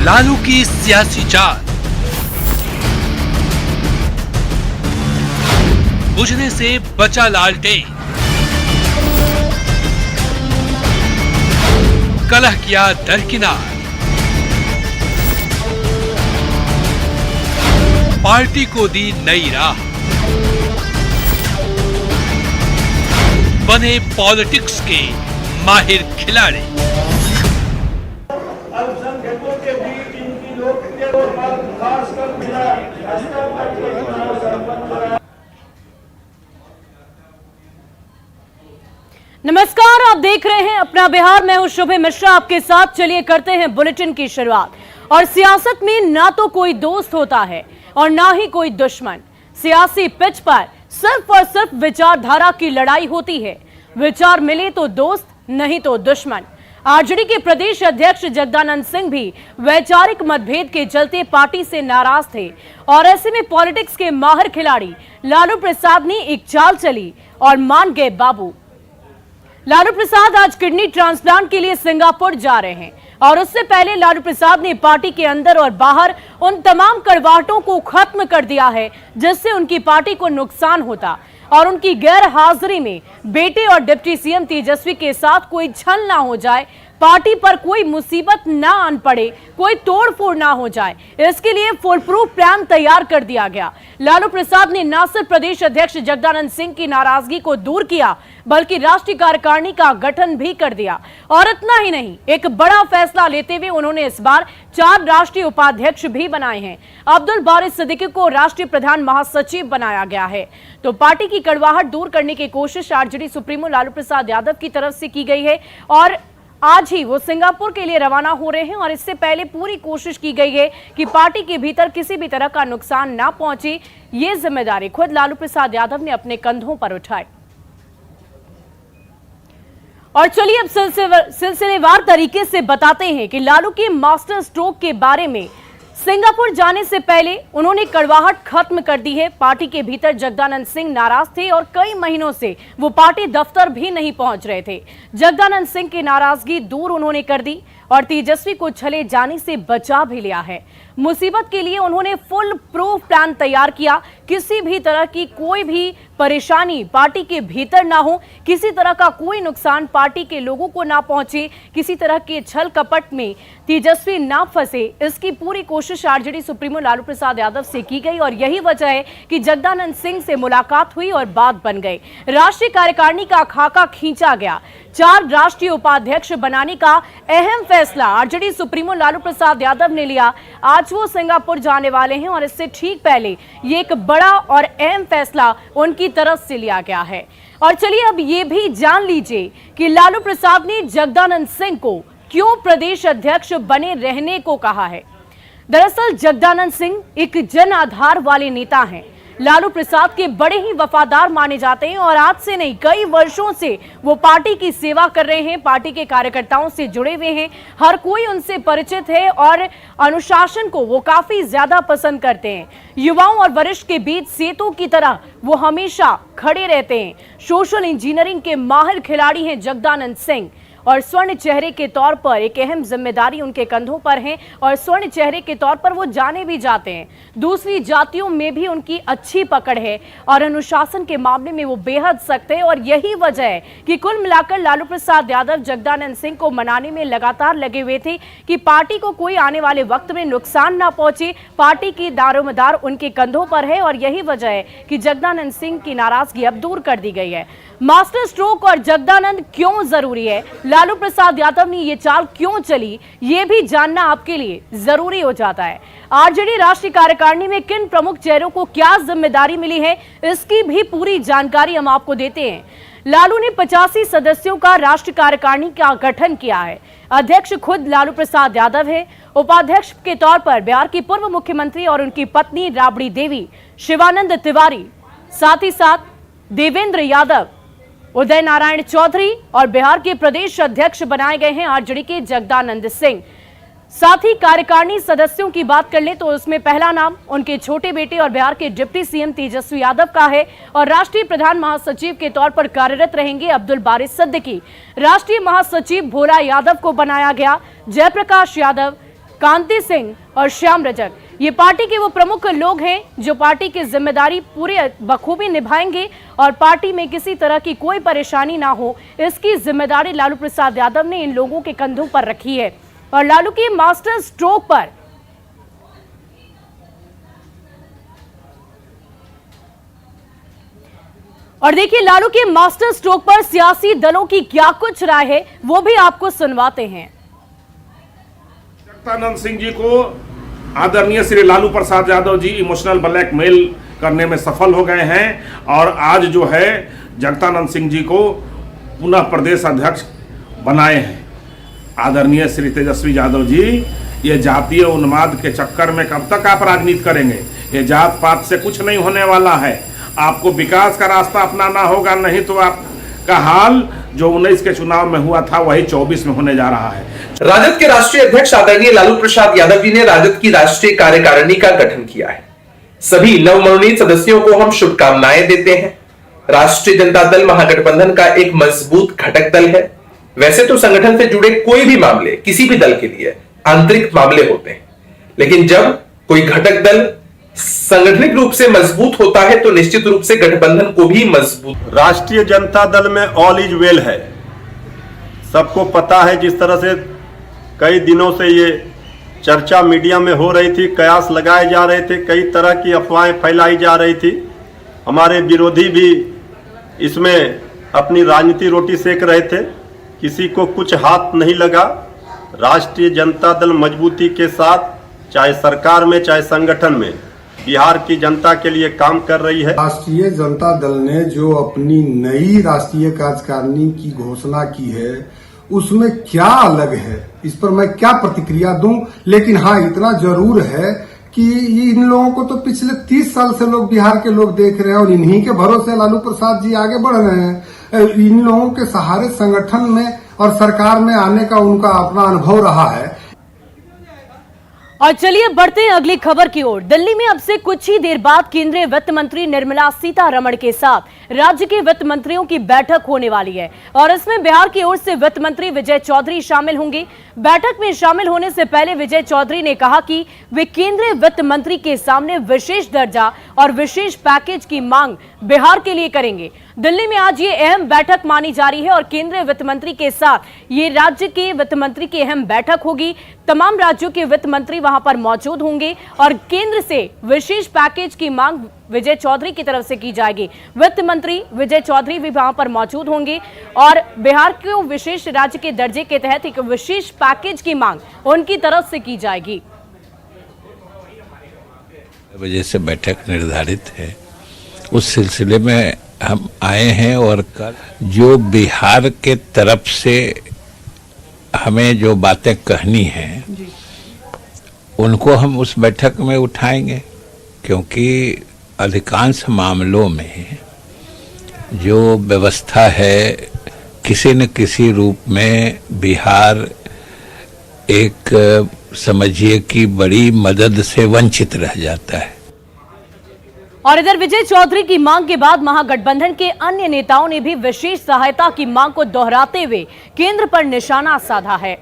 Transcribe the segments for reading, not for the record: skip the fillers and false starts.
लालू की सियासी चाल, बुझने से बचा लालटेन, कलह किया दरकिनार, पार्टी को दी नई राह, बने पॉलिटिक्स के माहिर खिलाड़ी। अल्पसंख्यकों के बीच इनकी लोकप्रियता और खासकर नमस्कार, आप देख रहे हैं अपना बिहार। मैं हूं शुभ मिश्रा आपके साथ। चलिए करते हैं बुलेटिन की शुरुआत। और सियासत में ना तो कोई दोस्त होता है और ना ही कोई दुश्मन। सियासी पिच पर सिर्फ और सिर्फ विचारधारा की लड़ाई होती है। विचार मिले तो दोस्त, नहीं तो दुश्मन। आरजेडी के प्रदेश अध्यक्ष जगदानंद सिंह भी वैचारिक मतभेद के चलते पार्टी से नाराज थे और ऐसे में पॉलिटिक्स के माहिर खिलाड़ी लालू प्रसाद ने एक चाल चली और मान गए बाबू। लालू प्रसाद आज किडनी ट्रांसप्लांट के लिए सिंगापुर जा रहे हैं और उससे पहले लालू प्रसाद ने पार्टी के अंदर और बाहर उन तमाम कड़वाहटों को खत्म कर दिया है जिससे उनकी पार्टी को नुकसान होता और उनकी गैर हाजिरी में बेटे और डिप्टी सीएम तेजस्वी के साथ कोई छल ना हो जाए, पार्टी पर कोई मुसीबत ना आन पड़े, कोई तोड़फोड़ ना हो जाए, इसके लिए फुल प्रूफ प्लान तैयार कर दिया गया। लालू प्रसाद ने न सिर्फ प्रदेश अध्यक्ष जगदानंद सिंह की नाराजगी को दूर किया बल्कि राष्ट्रीय कार्यकारिणी का गठन भी कर दिया। और इतना ही नहीं, एक बड़ा फैसला लेते हुए उन्होंने इस बार 4 राष्ट्रीय उपाध्यक्ष भी बनाए हैं। अब्दुल बारिश सिद्दीकी को राष्ट्रीय प्रधान महासचिव बनाया गया है। तो पार्टी की कड़वाहट दूर करने की कोशिश आरजेडी सुप्रीमो लालू प्रसाद यादव की तरफ से की गई है और आज ही वो सिंगापुर के लिए रवाना हो रहे हैं। और इससे पहले पूरी कोशिश की गई है कि पार्टी के भीतर किसी भी तरह का नुकसान ना पहुंचे। ये जिम्मेदारी खुद लालू प्रसाद यादव ने अपने कंधों पर उठाई। और चलिए अब सिलसिलेवार तरीके से बताते हैं कि लालू के मास्टर स्ट्रोक के बारे में। सिंगापुर जाने से पहले उन्होंने कड़वाहट खत्म कर दी है। पार्टी के भीतर जगदानंद सिंह नाराज थे और कई महीनों से वो पार्टी दफ्तर भी नहीं पहुंच रहे थे। जगदानंद सिंह की नाराजगी दूर उन्होंने कर दी और तेजस्वी को चले जाने से बचा भी लिया है। मुसीबत के लिए उन्होंने फुल प्रूफ प्लान तैयार किया। किसी भी तरह की कोई भी परेशानी पार्टी के भीतर ना हो, किसी तरह का कोई नुकसान पार्टी के लोगों को ना पहुंचे, किसी तरह के छल कपट में तेजस्वी ना फंसे, इसकी पूरी कोशिश आरजेडी सुप्रीमो लालू प्रसाद यादव से की गई। और यही वजह है कि जगदानंद सिंह से मुलाकात हुई और बात बन गई। राष्ट्रीय कार्यकारिणी का खाका खींचा गया। 4 राष्ट्रीय उपाध्यक्ष बनाने का अहम फैसला आरजेडी सुप्रीमो लालू प्रसाद यादव ने लिया। आज वो सिंगापुर जाने वाले हैं और इससे ठीक पहले ये एक बड़ा और अहम फैसला उनकी तरफ से लिया गया है। और चलिए अब ये भी जान लीजिए कि लालू प्रसाद ने जगदानंद सिंह को क्यों प्रदेश अध्यक्ष बने रहने को कहा है। दरअसल जगदानंद सिंह एक जन आधार वाले नेता हैं। लालू प्रसाद के बड़े ही वफादार माने जाते हैं और आज से नहीं, कई वर्षों से वो पार्टी की सेवा कर रहे हैं, पार्टी के कार्यकर्ताओं से जुड़े हुए हैं। हर कोई उनसे परिचित है और अनुशासन को वो काफी ज्यादा पसंद करते हैं। युवाओं और वरिष्ठ के बीच सेतु की तरह वो हमेशा खड़े रहते हैं। सोशल इंजीनियरिंग के माहिर खिलाड़ी हैं जगदानंद सिंह और स्वर्ण चेहरे के तौर पर एक अहम जिम्मेदारी उनके कंधों पर है और स्वर्ण चेहरे के तौर पर वो जाने भी जाते हैं। दूसरी जातियों में भी उनकी अच्छी पकड़ है और अनुशासन के मामले में वो बेहद सख्त है। और यही वजह है कि कुल मिलाकर लालू प्रसाद यादव जगदानंद सिंह को मनाने में लगातार लगे हुए थे कि पार्टी को कोई आने वाले वक्त में नुकसान ना पहुंचे। पार्टी की दारोमदार उनके कंधों पर है और यही वजह है कि जगदानंद सिंह की नाराजगी अब दूर कर दी गई है। मास्टर स्ट्रोक और जगदानंद क्यों जरूरी है, लालू प्रसाद यादव ने ये चाल क्यों चली, ये भी जानना आपके लिए जरूरी हो जाता है। आरजेडी राष्ट्रीय कार्यकारिणी में किन प्रमुख चेहरों को क्या जिम्मेदारी मिली है, इसकी भी पूरी जानकारी हम आपको देते हैं। लालू ने 85 सदस्यों का राष्ट्रीय कार्यकारिणी का गठन किया है। अध्यक्ष खुद लालू प्रसाद यादव है। उपाध्यक्ष के तौर पर बिहार की पूर्व मुख्यमंत्री और उनकी पत्नी राबड़ी देवी, शिवानंद तिवारी, साथ ही साथ देवेंद्र यादव, उदय नारायण चौधरी और बिहार के प्रदेश अध्यक्ष बनाए गए हैं आरजेडी के जगदानंद सिंह। साथ ही कार्यकारिणी सदस्यों की बात कर ले तो उसमें पहला नाम उनके छोटे बेटे और बिहार के डिप्टी सीएम तेजस्वी यादव का है और राष्ट्रीय प्रधान महासचिव के तौर पर कार्यरत रहेंगे अब्दुल बारिश सिद्दीकी। राष्ट्रीय महासचिव भोला यादव को बनाया गया। जयप्रकाश यादव, कांति सिंह और श्याम रजक। ये पार्टी के वो प्रमुख लोग हैं जो पार्टी की जिम्मेदारी पूरे बखूबी निभाएंगे और पार्टी में किसी तरह की कोई परेशानी ना हो, इसकी जिम्मेदारी लालू प्रसाद यादव ने इन लोगों के कंधों पर रखी है। और लालू की मास्टर स्ट्रोक पर और देखिए लालू के मास्टर स्ट्रोक पर सियासी दलों की क्या कुछ राय है, वो भी आपको सुनवाते हैं। जगदानंद सिंह जी को आदरणीय श्री लालू प्रसाद यादव जी इमोशनल ब्लैकमेल करने में सफल हो गए हैं और आज जो है जगदानंद सिंह जी को पुनः प्रदेश अध्यक्ष बनाए हैं। आदरणीय श्री तेजस्वी यादव जी, ये जातीय उन्माद के चक्कर में कब तक आप राजनीति करेंगे? ये जात पात से कुछ नहीं होने वाला है। आपको विकास का रास्ता अपनाना होगा, नहीं तो आपका हाल जो 19 के चुनाव में हुआ था वही 24 में होने जा रहा है। राजद के राष्ट्रीय अध्यक्ष आदरणीय लालू प्रसाद यादव जी ने राजद की राष्ट्रीय कार्यकारिणी का गठन किया है। सभी नवमनोनीत सदस्यों को हम शुभकामनाएं देते हैं। राष्ट्रीय जनता दल महागठबंधन का एक मजबूत घटक दल है। वैसे तो संगठन से जुड़े कोई भी मामले किसी भी दल के लिए आंतरिक मामले होते हैं, लेकिन जब कोई घटक दल संगठनिक रूप से मजबूत होता है तो निश्चित रूप से गठबंधन को भी मजबूत। राष्ट्रीय जनता दल में ऑल इज वेल है। सबको पता है जिस तरह से कई दिनों से ये चर्चा मीडिया में हो रही थी, कयास लगाए जा रहे थे, कई तरह की अफवाहें फैलाई जा रही थी। हमारे विरोधी भी इसमें अपनी राजनीति रोटी सेक रहे थे, किसी को कुछ हाथ नहीं लगा। राष्ट्रीय जनता दल मजबूती के साथ चाहे सरकार में चाहे संगठन में बिहार की जनता के लिए काम कर रही है। राष्ट्रीय जनता दल ने जो अपनी नई राष्ट्रीय कार्यकारिणी की घोषणा की है उसमें क्या अलग है, इस पर मैं क्या प्रतिक्रिया दूं। लेकिन हाँ, इतना जरूर है कि इन लोगों को तो पिछले 30 साल से लोग बिहार के लोग देख रहे हैं और इन्हीं के भरोसे लालू प्रसाद जी आगे बढ़ रहे हैं। इन लोगों के सहारे संगठन में और सरकार में आने का उनका अपना अनुभव रहा है। और चलिए बढ़ते हैं अगली खबर की ओर। दिल्ली में अब से कुछ ही देर बाद केंद्रीय वित्त मंत्री निर्मला सीतारमण के साथ राज्य के वित्त मंत्रियों की बैठक होने वाली है और इसमें बिहार की ओर से वित्त मंत्री विजय चौधरी शामिल होंगे। बैठक में शामिल होने से पहले विजय चौधरी ने कहा कि वे केंद्रीय वित्त मंत्री के सामने विशेष दर्जा और विशेष पैकेज की मांग बिहार के लिए करेंगे। दिल्ली में आज ये अहम बैठक मानी जा रही है और केंद्रीय वित्त मंत्री के साथ ये राज्य के वित्त मंत्री की अहम बैठक होगी। तमाम राज्यों के वित्त मंत्री वहां पर मौजूद होंगे और केंद्र से विशेष पैकेज की मांग विजय चौधरी की तरफ से की जाएगी। वित्त मंत्री विजय चौधरी भी वहां पर मौजूद होंगे और बिहार को विशेष राज्य के दर्जे के तहत एक विशेष पैकेज की मांग उनकी तरफ से की जाएगी। वजह से बैठक निर्धारित है, उस सिलसिले में हम आए हैं और कल जो बिहार के तरफ से हमें जो बातें कहनी हैं उनको हम उस बैठक में उठाएंगे, क्योंकि अधिकांश मामलों में जो व्यवस्था है किसी न किसी रूप में बिहार एक समझिए कि बड़ी मदद से वंचित रह जाता है। और इधर विजय चौधरी की मांग के बाद महागठबंधन के अन्य नेताओं ने भी विशेष सहायता की मांग को दोहराते हुए केंद्र पर निशाना साधा है।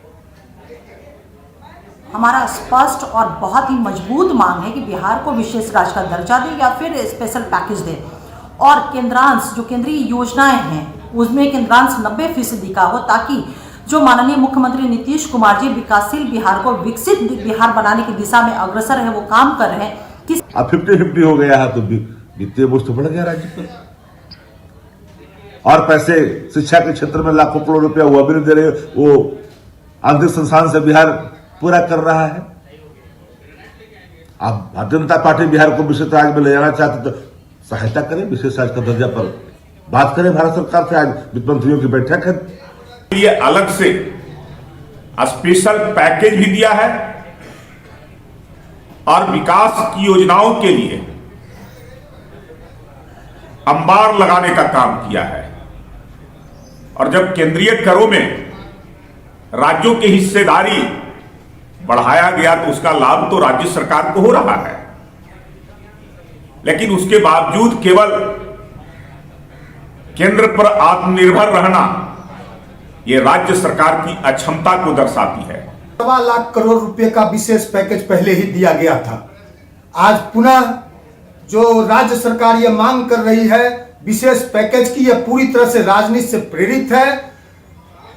हमारा स्पष्ट और बहुत ही मजबूत मांग है कि बिहार को विशेष राज्य का दर्जा दे या फिर स्पेशल पैकेज दे और केंद्रांश जो केंद्रीय योजनाएं हैं उसमें केंद्रांश 90% का हो, ताकि जो माननीय मुख्यमंत्री नीतीश कुमार जी विकासशील बिहार को विकसित बिहार बनाने की दिशा में अग्रसर है, वो काम कर रहे हैं। अब 50-50 हो गया है तो वित्तीय बोझ तो बढ़ गया राज्य पर, और पैसे शिक्षा के क्षेत्र में लाखों करोड़ रुपया हुआ भी नहीं दे रहे, वो आंतरिक संस्थान से बिहार पूरा कर रहा है। अब भारतीय जनता पार्टी बिहार को विशेष राज्य में ले जाना चाहते तो सहायता करें, विशेष राज्य का दर्जा पर बात करें भारत सरकार से। आज वित्त मंत्रियों की बैठक है, ये अलग से स्पेशल पैकेज भी दिया है और विकास की योजनाओं के लिए अंबार लगाने का काम किया है। और जब केंद्रीय करों में राज्यों की हिस्सेदारी बढ़ाया गया तो उसका लाभ तो राज्य सरकार को हो रहा है, लेकिन उसके बावजूद केवल केंद्र पर आत्मनिर्भर रहना ये राज्य सरकार की अक्षमता को दर्शाती है। सवा लाख करोड़ रुपए का विशेष पैकेज पहले ही दिया गया था। आज पुनः जो राज्य सरकार ये मांग कर रही है विशेष पैकेज की, यह पूरी तरह से राजनीति से प्रेरित है।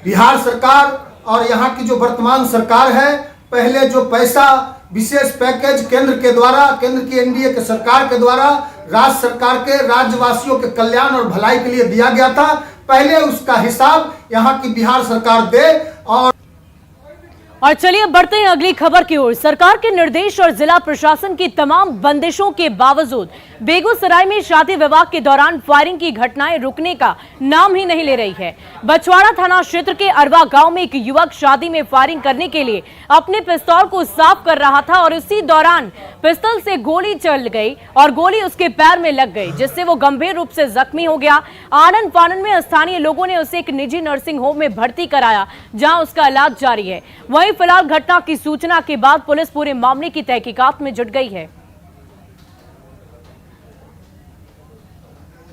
बिहार सरकार और यहाँ की जो वर्तमान सरकार है, पहले जो पैसा विशेष पैकेज केंद्र के द्वारा, केंद्र की एनडीए के सरकार के द्वारा राज्य सरकार के राज्यवासियों के कल्याण और भलाई के लिए दिया गया था, पहले उसका हिसाब यहाँ की बिहार सरकार दे। और चलिए बढ़ते हैं अगली खबर की ओर। सरकार के निर्देश और जिला प्रशासन की तमाम बंदिशों के बावजूद बेगूसराय में शादी विवाह के दौरान फायरिंग की घटनाएं रुकने का नाम ही नहीं ले रही है। बछवाड़ा थाना क्षेत्र के अरवा गांव में एक युवक शादी में फायरिंग करने के लिए अपने पिस्तौल को साफ कर रहा था और उसी दौरान पिस्तौल से गोली चल गई और गोली उसके पैर में लग गई, जिससे वो गंभीर रूप से जख्मी हो गया। आनन फानन में स्थानीय लोगों ने उसे एक निजी नर्सिंग होम में भर्ती कराया, जहां उसका इलाज जारी है। वहीं फिलहाल घटना की सूचना के बाद पुलिस पूरे मामले की तहकीकात में जुट गई है।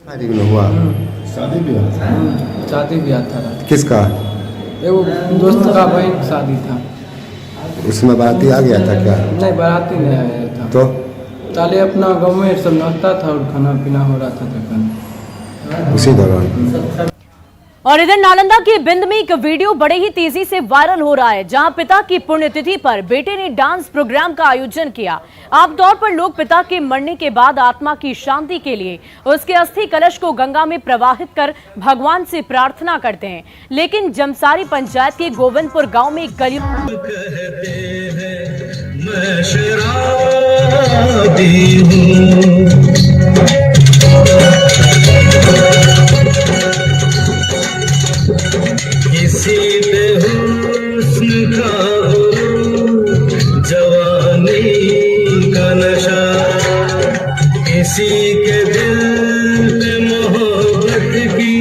हुआ शादी ब्याह था। किसका? वो दोस्त का भाई शादी था। उसमें बाराती आ गया था क्या? नहीं, बाराती नहीं आया था। तो ताले अपना गाँव में सब नाचता था और खाना पीना हो रहा था उसी दौरान। और इधर नालंदा के बिंद में एक वीडियो बड़े ही तेजी से वायरल हो रहा है, जहां पिता की पुण्यतिथि पर बेटे ने डांस प्रोग्राम का आयोजन किया। आमतौर पर लोग पिता के मरने के बाद आत्मा की शांति के लिए उसके अस्थि कलश को गंगा में प्रवाहित कर भगवान से प्रार्थना करते हैं, लेकिन जमसारी पंचायत के गोविंदपुर गांव में किसी पे हुस्न का जवानी का नशा, किसी के दिल पे मोहब्बत की।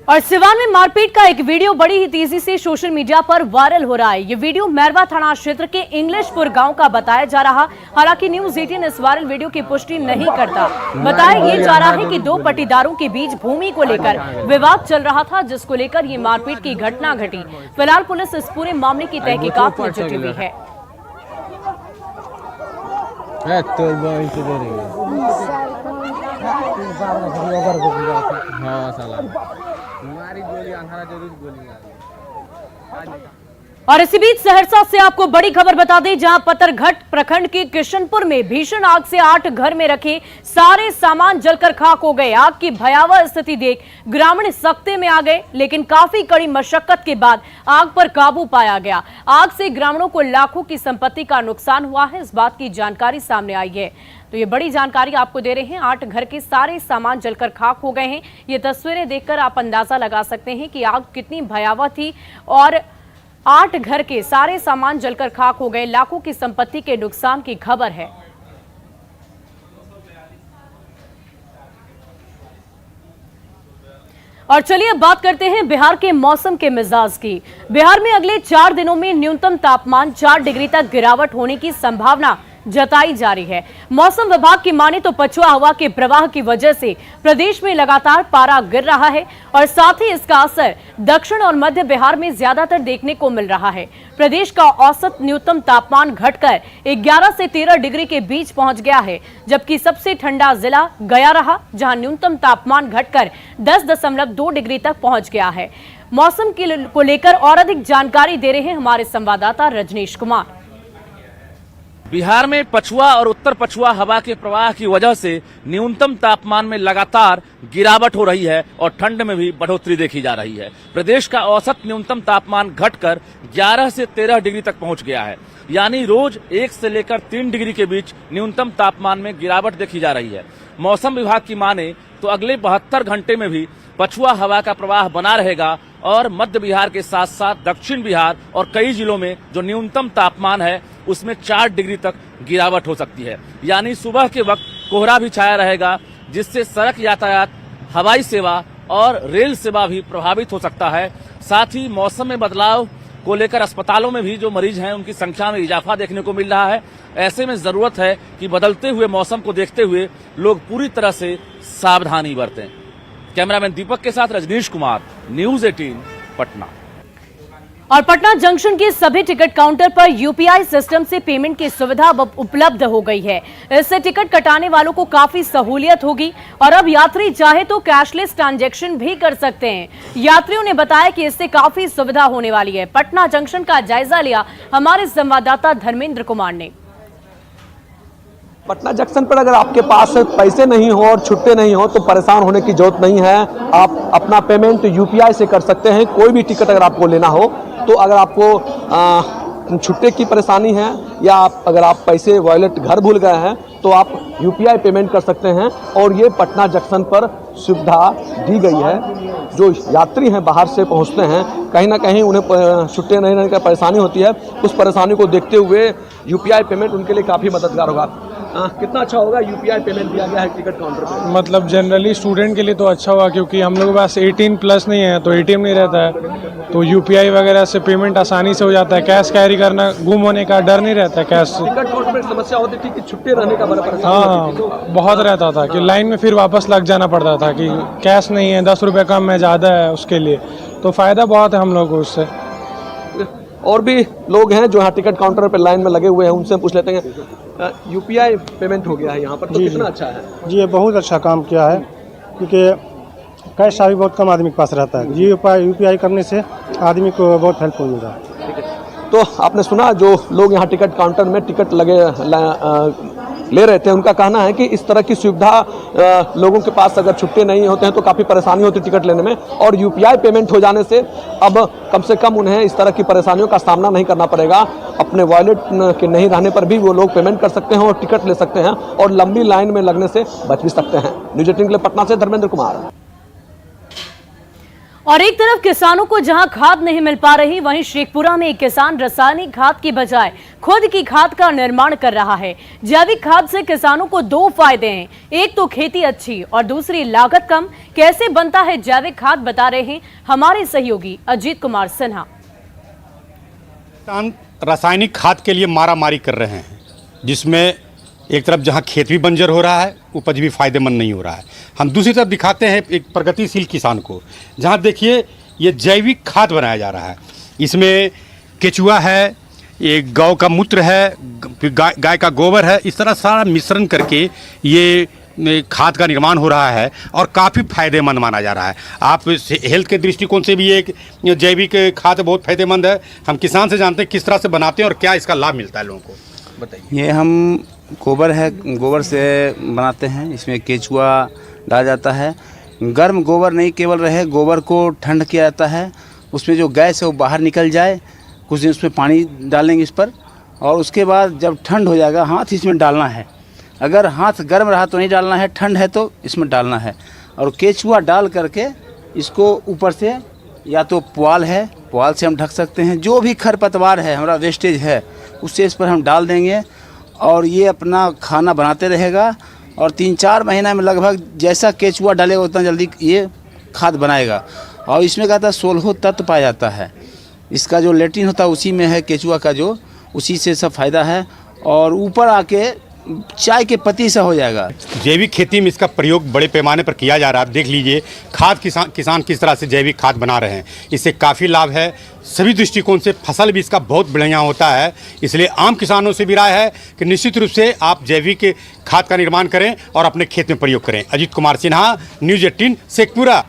और सिवान में मारपीट का एक वीडियो बड़ी ही तेजी से सोशल मीडिया पर वायरल हो रहा है। ये वीडियो मैरवा थाना क्षेत्र के इंग्लिशपुर गांव का बताया जा रहा। हालांकि न्यूज 18 इस वायरल वीडियो की पुष्टि नहीं करता। बताया ये जा रहा है कि दो पट्टीदारों के बीच भूमि को लेकर विवाद चल रहा था, जिसको लेकर ये मारपीट की घटना घटी। फिलहाल पुलिस इस पूरे मामले की तहकीकात में जुटी हुई है। और इसी बीच सहरसा से आपको बड़ी खबर बता दें, जहां पतरघट प्रखंड के किशनपुर में भीषण आग से 8 घर में रखे सारे सामान जलकर खाक हो गए। आग की भयावह स्थिति देख ग्रामीण सख्ते में आ गए, लेकिन काफी कड़ी मशक्कत के बाद आग पर काबू पाया गया। आग से ग्रामीणों को लाखों की संपत्ति का नुकसान हुआ है, इस बात की जानकारी सामने आई है। तो ये बड़ी जानकारी आपको दे रहे हैं। 8 घर के सारे सामान जलकर खाक हो गए हैं। ये तस्वीरें देखकर आप अंदाजा लगा सकते हैं कि आग कितनी भयावह थी और 8 घर के सारे सामान जलकर खाक हो गए। लाखों की संपत्ति के नुकसान की खबर है। और चलिए अब बात करते हैं बिहार के मौसम के मिजाज की। बिहार में अगले 4 दिनों में न्यूनतम तापमान 4 डिग्री तक गिरावट होने की संभावना जताई जा रही है। मौसम विभाग की माने तो पछुआ हवा के प्रवाह की वजह से प्रदेश में लगातार पारा गिर रहा है और साथ ही इसका असर दक्षिण और मध्य बिहार में ज्यादातर देखने को मिल रहा है। प्रदेश का औसत न्यूनतम तापमान घटकर 11 से 13 डिग्री के बीच पहुंच गया है, जबकि सबसे ठंडा जिला गया रहा, जहां न्यूनतम तापमान घटकर 10.2 डिग्री तक पहुंच गया है। मौसम को लेकर और अधिक जानकारी दे रहे हैं हमारे संवाददाता रजनीश कुमार। बिहार में पछुआ और उत्तर पछुआ हवा के प्रवाह की वजह से न्यूनतम तापमान में लगातार गिरावट हो रही है और ठंड में भी बढ़ोतरी देखी जा रही है। प्रदेश का औसत न्यूनतम तापमान घटकर 11 से 13 डिग्री तक पहुंच गया है, यानी रोज 1 से लेकर 3 डिग्री के बीच न्यूनतम तापमान में गिरावट देखी जा रही है। मौसम विभाग की माने तो अगले 72 घंटे में भी पछुआ हवा का प्रवाह बना रहेगा और मध्य बिहार के साथ साथ दक्षिण बिहार और कई जिलों में जो न्यूनतम तापमान है उसमें 4 डिग्री तक गिरावट हो सकती है। यानी सुबह के वक्त कोहरा भी छाया रहेगा, जिससे सड़क यातायात, हवाई सेवा और रेल सेवा भी प्रभावित हो सकता है। साथ ही मौसम में बदलाव को लेकर अस्पतालों में भी जो मरीज हैं उनकी संख्या में इजाफा देखने को मिल रहा है। ऐसे में जरूरत है कि बदलते हुए मौसम को देखते हुए लोग पूरी तरह से सावधानी बरतें। कैमरामैन दीपक के साथ रजनीश कुमार, न्यूज 18 पटना। और पटना जंक्शन के सभी टिकट काउंटर पर यूपीआई सिस्टम से पेमेंट की सुविधा अब उपलब्ध हो गई है। इससे टिकट कटाने वालों को काफी सहूलियत होगी और अब यात्री चाहे तो कैशलेस ट्रांजैक्शन भी कर सकते हैं। यात्रियों ने बताया कि इससे काफी सुविधा होने वाली है। पटना जंक्शन का जायजा लिया हमारे संवाददाता धर्मेंद्र कुमार ने। पटना जंक्शन पर अगर आपके पास पैसे नहीं हो और छुट्टे नहीं हो तो परेशान होने की जरूरत नहीं है। आप अपना पेमेंट यूपीआई से कर सकते हैं। कोई भी टिकट अगर आपको लेना हो तो अगर आपको छुट्टे की परेशानी है या अगर आप पैसे वॉलेट घर भूल गए हैं तो आप यूपीआई पेमेंट कर सकते हैं। और ये पटना जंक्शन पर सुविधा दी गई है। जो यात्री हैं बाहर से पहुंचते हैं, कहीं ना कहीं उन्हें छुट्टे नहीं रहने की परेशानी होती है। उस परेशानी को देखते हुए यूपीआई पेमेंट उनके लिए काफ़ी मददगार होगा। कितना अच्छा होगा यूपीआई पेमेंट दिया गया है टिकट काउंटर पर? मतलब जनरली स्टूडेंट के लिए तो अच्छा हुआ, क्योंकि हम लोग के पास 18+ नहीं है तो एटीएम नहीं रहता है, तो यूपीआई वगैरह से पेमेंट आसानी से हो जाता है। कैश कैरी करना, गुम होने का डर नहीं रहता है कैश। टिकट काउंटर पर समस्या होती थी कि छुट्टे रहने का बड़ा परेशानी। हाँ, बहुत रहता था कि लाइन में फिर वापस लग जाना पड़ता था कि कैश नहीं है, 10 रुपये कम है, ज़्यादा है उसके लिए, तो फ़ायदा बहुत है हम लोग को उससे। और भी लोग हैं जो यहाँ टिकट काउंटर पर लाइन में लगे हुए हैं, उनसे पूछ लेते हैं। यूपीआई पेमेंट हो गया है यहाँ पर, तो कितना अच्छा है? जी, ये बहुत अच्छा काम किया है, क्योंकि कैश अभी बहुत कम आदमी के पास रहता है। जी यूपीआई करने से आदमी को बहुत हेल्पफुल मिल रहा है। तो आपने सुना जो लोग यहाँ टिकट काउंटर में टिकट ले रहे थे, उनका कहना है कि इस तरह की सुविधा लोगों के पास अगर छुट्टे नहीं होते हैं तो काफ़ी परेशानी होती है टिकट लेने में, और यूपीआई पेमेंट हो जाने से अब कम से कम उन्हें इस तरह की परेशानियों का सामना नहीं करना पड़ेगा। अपने वॉलेट के नहीं रहने पर भी वो लोग पेमेंट कर सकते हैं और टिकट ले सकते हैं और लंबी लाइन में लगने से बच भी सकते हैं। न्यूज़ 18 के लिए पटना से धर्मेंद्र कुमार। और एक तरफ किसानों को जहां खाद नहीं मिल पा रही, वहीं शेखपुरा में एक किसान रासायनिक खाद की बजाय खुद की खाद का निर्माण कर रहा है। जैविक खाद से किसानों को 2 फायदे हैं, एक तो खेती अच्छी और दूसरी लागत कम। कैसे बनता है जैविक खाद, बता रहे हैं हमारे सहयोगी अजीत कुमार सिन्हा। किसान रासायनिक खाद के लिए मारामारी कर रहे हैं, जिसमें एक तरफ जहां खेत भी बंजर हो रहा है, उपज भी फायदेमंद नहीं हो रहा है। हम दूसरी तरफ दिखाते हैं एक प्रगतिशील किसान को, जहां देखिए ये जैविक खाद बनाया जा रहा है। इसमें केचुआ है, ये गौ का मूत्र है, गाय का गोबर है, इस तरह सारा मिश्रण करके ये खाद का निर्माण हो रहा है और काफ़ी फायदेमंद माना जा रहा है। आप हेल्थ के दृष्टिकोण से भी एक जैविक खाद बहुत फायदेमंद है। हम किसान से जानते हैं किस तरह से बनाते हैं और क्या इसका लाभ मिलता है लोगों को, बताइए। ये हम गोबर है, गोबर से बनाते हैं। इसमें केचुआ डाला जाता है। गर्म गोबर नहीं केवल रहे, गोबर को ठंड किया जाता है, उसमें जो गैस है वो बाहर निकल जाए। कुछ दिन उसमें पानी डालेंगे इस पर, और उसके बाद जब ठंड हो जाएगा हाथ इसमें डालना है। अगर हाथ गर्म रहा तो नहीं डालना है, ठंड है तो इसमें डालना है। और केचुआ डाल करके इसको ऊपर से या तो पुआल है, पुआल से हम ढक सकते हैं। जो भी खरपतवार है, हमारा वेस्टेज है, उससे इस पर हम डाल देंगे और ये अपना खाना बनाते रहेगा। और 3-4 महीना में लगभग जैसा केचुआ डालेगा उतना जल्दी ये खाद बनाएगा। और इसमें कहता है 16 तत्व पाया जाता है। इसका जो लेट्रिन होता है उसी में है, केचुआ का जो, उसी से सब फायदा है। और ऊपर आके चाय के पत्ती से हो जाएगा। जैविक खेती में इसका प्रयोग बड़े पैमाने पर किया जा रहा है। आप देख लीजिए खाद किसान किस तरह से जैविक खाद बना रहे हैं, इससे काफ़ी लाभ है। सभी दृष्टिकोण से फसल भी इसका बहुत बढ़िया होता है। इसलिए आम किसानों से भी राय है कि निश्चित रूप से आप जैविक खाद का निर्माण करें और अपने खेत में प्रयोग करें। अजीत कुमार सिन्हा, न्यूज़ 18 शेखपुरा।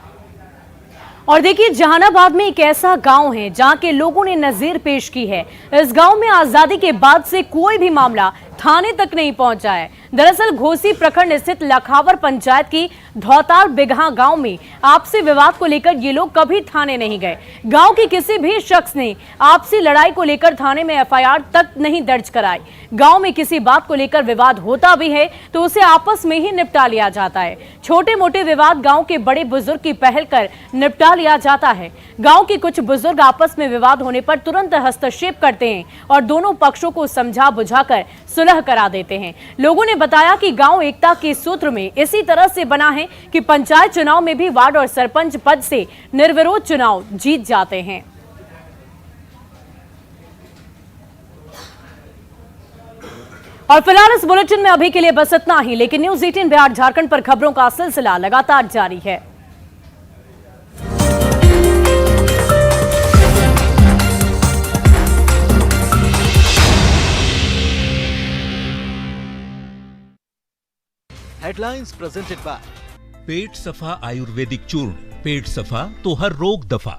और देखिए, जहानाबाद में एक ऐसा गांव है जहां के लोगों ने नजीर पेश की है। इस गांव में आजादी के बाद से कोई भी मामला थाने तक नहीं पहुंचा है। दरअसल घोसी प्रखंड स्थित लखावर पंचायत की धौतार बिगहा गांव में आपसी विवाद को लेकर ये लोग कभी थाने नहीं गए। गांव के किसी भी शख्स ने आपसी लड़ाई को लेकर थाने में एफआईआर तक नहीं दर्ज कराई। गांव में किसी बात को लेकर विवाद होता भी है तो उसे आपस में ही निपटा लिया जाता है। छोटे मोटे विवाद गांव के बड़े बुजुर्ग की पहल कर निपटा लिया जाता है। गांव के कुछ बुजुर्ग आपस में विवाद होने पर तुरंत हस्तक्षेप करते हैं और दोनों पक्षों को समझा बुझाकर सुलह करा देते हैं। लोगों ने बताया कि गांव एकता के सूत्र में इसी तरह से बना है कि पंचायत चुनाव में भी वार्ड और सरपंच पद से निर्विरोध चुनाव जीत जाते हैं। और फिलहाल इस बुलेटिन में अभी के लिए बस इतना ही, लेकिन न्यूज़ 18 बिहार झारखंड पर खबरों का सिलसिला लगातार जारी है। हेडलाइंस प्रेजेंटेड बाय पेट सफा आयुर्वेदिक चूर्ण, पेट सफा तो हर रोग दफा।